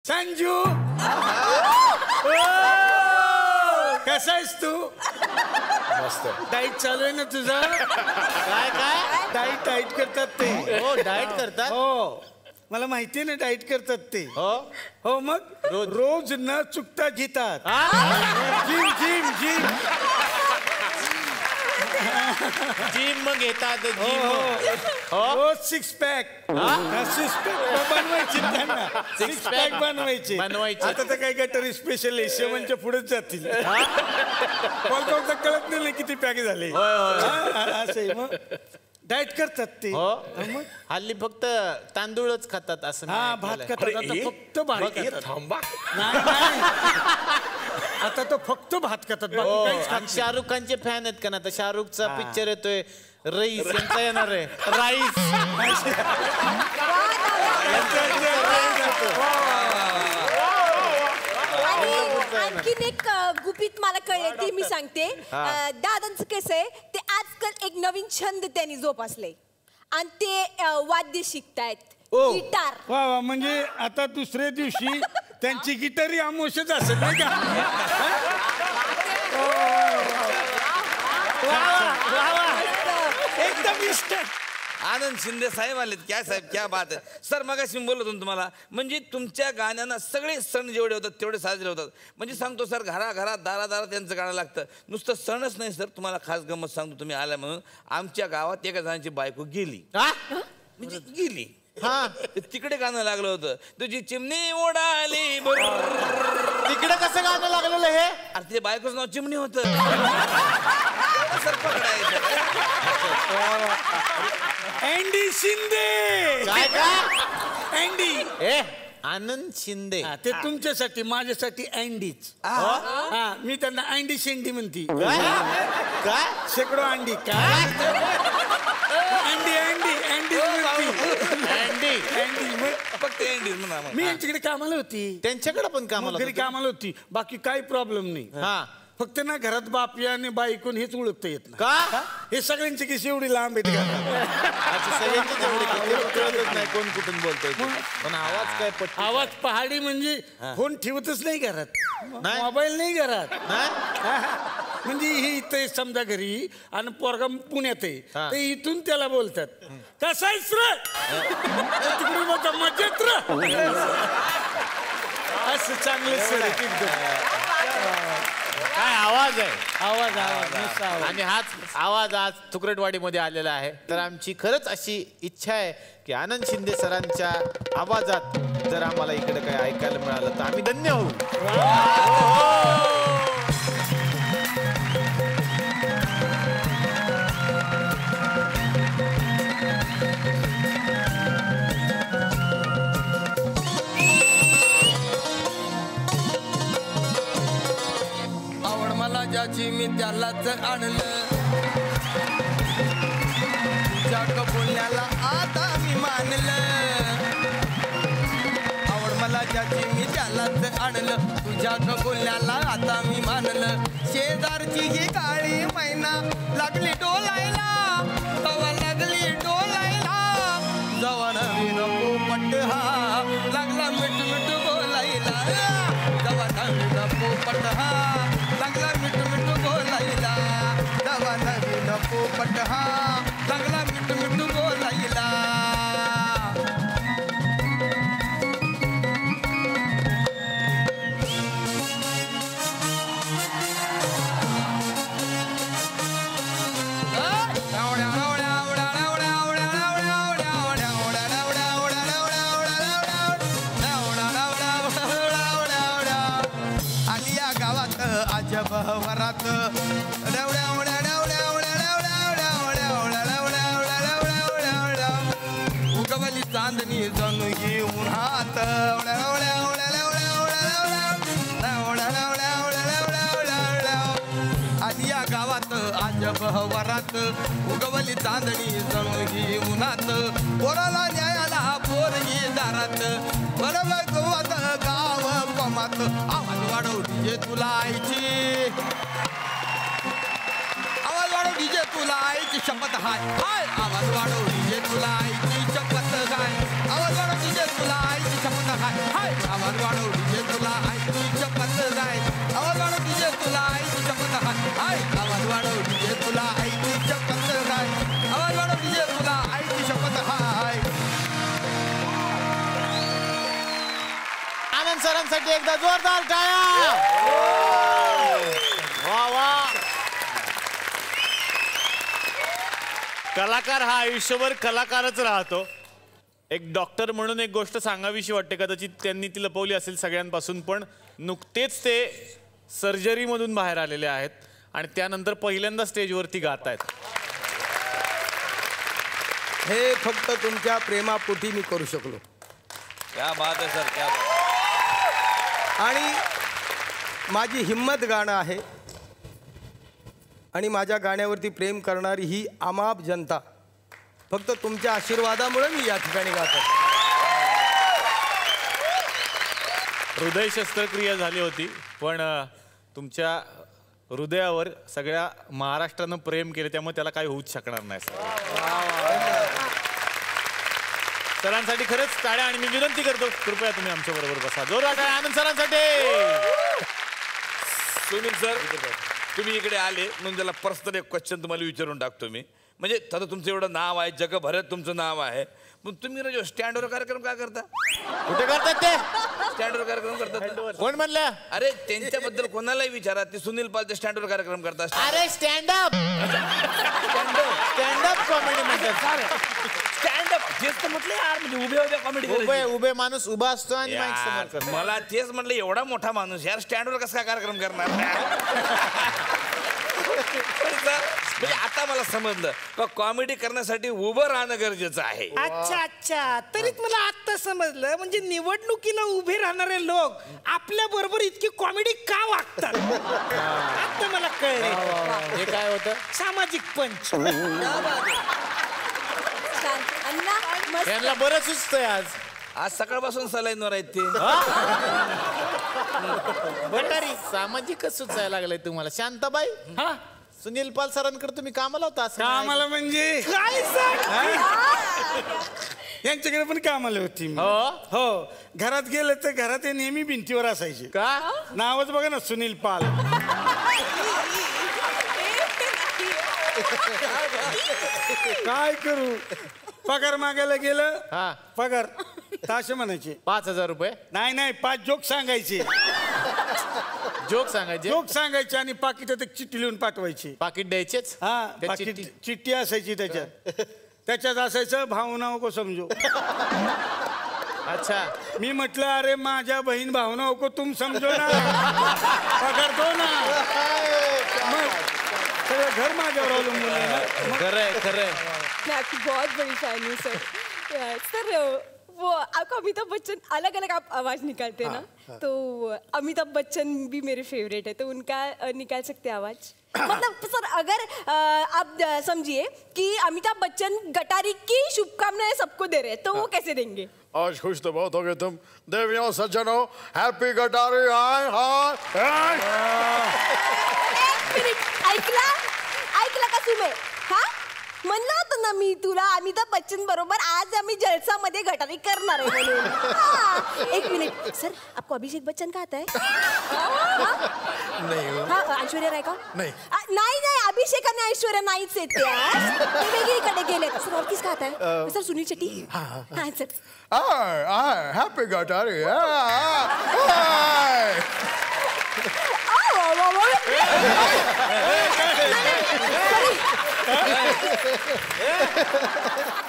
संजू कसा आहेस तू? मस्त. डाईट चालू आहे ना तुझा? काय काय डाईट करतात ते. हो डाएट करतात. हो मला माहितीये ना डाईट करतात ते. हो हो मग रोज न चुकता घेतात. जिम जिम जिम जिम मग येतात जिम. रोज सिक्स पॅक बनवायचे त्यांना. सिक्स पॅक बनवायचे. आता तर काही गटर स्पेशल आहे शेवनच्या पुढेच जातील. कोणता कळत नाही किती पॅक झाले. असं मग डाएट करतात ते. मग हल्ली फक्त तांदूळच खातात असं. हा भात खातात आता फक्त भात खातात. थांबा. नाही आता तो फक्त भात खातात बाकी काहीच खात नाही. शाहरुख खानचे फॅन आहेत का ना? तर शाहरुखचा पिक्चर येतोय रईस यांचा येणार आहे राईस. आणखीन एक गुपित मला कळले ती मी सांगते. दादांचं कसं आहे ते आजकाल एक नवीन छंद त्यांनी जोपासले आणि ते वाद्य शिकतायत गिटार. वा वा म्हणजे आता दुसऱ्या दिवशी त्यांची गिटारी आमोशच असेल नाही का? एकदम इष्ट. आनंद शिंदे साहेब आलेत. क्या साहेब क्या बात आहे सर. मगाशी मी बोललो तुम्हाला म्हणजे तुमच्या गाण्यांना सगळे सण जेवढे होतात तेवढे साजरे होतात. म्हणजे सांगतो सर घराघरात दारादारात त्यांचं गाणं लागतं. नुसतं सणच नाही सर तुम्हाला खास गंमत सांगतो तुम्ही आल्या म्हणून. आमच्या गावात एका जणांची बायको गेली म्हणजे गेली. तिकडे गाणं लागलं होतं तुझी चिमणी उडाली बरोबर. तिकडे कसं गाणं लागलेलं हे? अरे तिच्या बायकोचं नाव चिमणी होतं. सर पकडायचं. अँडी शिंदे. काय काय अँडी ए आनंद शिंदे. ते तुमच्यासाठी माझ्यासाठी अँडीच. हा मी त्यांना अँडी शेंडी म्हणती. काय शेकडो अंडी. काय अंडी अंडी अंडी अँडी अंडी फक्त एंडीज म्हणा. मी यांच्याकडे कामाला होती. त्यांच्याकडे पण कामाला घरी कामाला होती. बाकी काही प्रॉब्लेम नाही. हा फक्त ना घरात बापिया आणि बायकोन हेच ओळखता येत नाही. का? हे सगळ्यांची केस एवढी लांब आहेत का? नाही कोण कुठून बोलतोय पण आवाज काय पट. आवाज पहाडी म्हणजे फोन ठेवतच नाही घरात. मोबाईल नाही घरात. म्हणजे ही इथे समजा घरी आणि पोरगा पुण्यात आहे तर इथून त्याला बोलतात कसा आहेस रे तिकडे बोलतात मजेत रे. असं चांगलं सर काय आवाज आहे. आवाज आवाज आणि हाच आवाज आज तुकरटवाडीमध्ये आलेला आहे. तर आमची खरंच अशी इच्छा आहे की आनंद शिंदे सरांच्या आवाजात जर आम्हाला इकडे काही ऐकायला मिळालं तर आम्ही धन्य होऊ. आवड मला ज्याची मी त्यालाच आणलं तुझ्या बोलण्याला आता मी मानलं. आवड मला ज्याची मी त्यालाच आणलं तुझ्या बोलण्याला आता मी मानलं. शेजारची ही काळी मैना लागली डोलायला तवा लागली डोलायला जवा नवीन पोपट हा लागला मिठ मिठ बोलायला. जवा नवीन पोपट हा लागला मिठ मिठ बोलायला. जवा नवीन पोपट हा लागला मिठ मिठ बोलायला. आलिया गावात अजब वरात उगवली चांदणी जणू ही उन्हात. आलिया गावात अजब वरात उगवली चांदणी जणू ही उन्हात. पोराला न्यायाला पोरगी दारात बरोबर गोवात गाव कमात. आवाज वाढव डीजे तुला आईची आवाज वाढव डीजे तुला आईची शपथ हाय हाय. आवाज वाढव डीजे तुला आईची शपथ काय. आवाज वाढव डीजे तुला आईची शपथ हाय हाय आवाज वाढव डीजे तुला आईची शपथ हाय आवाज वाढव डीजे तुला आईची शपथ हाय हाय आवाज वाढव डीजे तुला आईची शपथ हाय आवाज वाढव डीजे तुला आईची शपथ हाय. आनंद सरांसाठी एकदा जोरदार टाळ्या. वा वा. कलाकार हा आयुष्यभर कलाकारच राहतो. एक डॉक्टर म्हणून एक गोष्ट सांगावीशी वाटते, कदाचित त्यांनी ती लपवली असेल सगळ्यांपासून, पण नुकतेच ते सर्जरीमधून बाहेर आलेले आहेत आणि त्यानंतर पहिल्यांदा स्टेजवरती गात आहेत. हे फक्त तुमच्या प्रेमापोटी मी करू शकलो. क्या बात आहे सर, क्या बात. आणि माझी हिम्मत गाणं आहे आणि माझ्या गाण्यावरती प्रेम करणारी ही अमाप जनता फक्त तुमच्या आशीर्वादामुळे मी या ठिकाणी गातो. हृदय शस्त्रक्रिया झाली होती, पण तुमच्या हृदयावर सगळ्या महाराष्ट्रानं प्रेम केले, त्यामुळे त्याला काही होऊच शकणार नाही. सरांसाठी खरंच टाळ्या. आणि मी विनंती करतो, कृपया तुम्ही आमच्या बरोबर बसा. जोरात टाळ्या आनंद सरांसाठी. सुनील सर, तुम्ही इकडे आले म्हणून त्याला पर्सनल एक क्वेश्चन तुम्हाला विचारून टाकतो मी. म्हणजे आता तुमचं एवढं नाव आहे, जगभरात तुमचं नाव आहे, पण तुम्ही ना स्टँडवर कार्यक्रम काय करता? कुठे करतात ते? स्टँडवर कार्यक्रम करतात. कोण म्हणलं? अरे त्यांच्याबद्दल कोणालाही विचारा, ते सुनील पालचे स्टँडवर कार्यक्रम करतात. अरे स्टँडअप स्टँडअप कॉमेडी म्हणतात. स्टँडअप तेच तर म्हटलं यार, म्हणजे उभे उभे कॉमेडी. उभे माणूस उभा असतो आणि माईक समोर करतो. मला तेच म्हटलं, एवढा मोठा माणूस यार स्टँडवर कसा काय कार्यक्रम करणार? म्हणजे आता मला समजलं का कॉमेडी करण्यासाठी उभं राहणं गरजेचं आहे. अच्छा अच्छा, तरीच मला आता समजलं, म्हणजे निवडणुकीला उभे राहणारे लोक आपल्या बरोबर इतकी कॉमेडी का वागतात. आता मला कळलं. हे काय होतं? सामाजिक पंच. अण्णा मस्त. यांना बरं सुचतंय आज. आज सकाळपासून सलाईनवर आहेत ते. बटारी सामाजिकच सुचायला लागलंय तुम्हाला. शांताबाई, हा सुनील पाल सरांकडे तुम्ही कामाला होता असं कामाला म्हणजे काय सांग. यांच्याकडे पण कामाला होती मी. हो, घरात गेलं तर घरात हे नेहमी भिंतीवर असायचे. का? नावच बघा ना, सुनील पाल. काय करू, पगार मागायला गेलं, हा. पगार ताशे म्हणायचे. 5,000 रुपये नाही नाही, 5 जोक सांगायचे. जोक सांगायचे. जोक सांगायचे आणि पाकिटात एक चिठ्ठी लिहून पाठवायची. पाकिट द्यायचेच. हा, त्या पाकिट चिठ्ठी- चिठ्ठी असायची त्याच्यात असायचं भावना को समजो. अच्छा. मी म्हटलं अरे माझ्या बहीण भावना को तुम समजो ना, पगार दो ना. मग सगळं घर माझ्यावर अवलंबून आहे ना. खरंय खरंय. मैं आपकी बहुत बड़ी फैन हूँ सर. सर वो आपको अमिताभ बच्चन अलग अलग आप आवाज निकालते हैं ना, तो अमिताभ बच्चन भी मेरे फेवरेट है, तो उनका निकाल सकते हैं आवाज. मतलब सर अगर आप समझिए कि अमिताभ बच्चन गटारी की शुभकामनाएं सबको दे रहे हैं, तो वो कैसे देंगे? आज खुश तो बहुत हो गए तुम देवियों सज्जनों. हैप्पी गटारी. हाय हाय. एक मिनिट, ऐकला का तुम्ही? हा, म्हणलं होतं ना मी तुला अमिताभ बच्चन बरोबर आज आम्ही जलसामध्ये गटारी करणार आहे म्हणून. हाँ, एक मिनिट सर, आपको अभिषेक बच्चन का आता है? नहीं हो. हाँ, ऐश्वर्या राय का? नहीं. नाही, अभिषेक आणि ऐश्वर्या नाहीच येते आज. ते वेगळीकडे गेले. सर और किसका आता है? सर सुनील शेट्टी. हाँ सर. हाय हाय. हैप्पी गटारी. हाय. Sorry.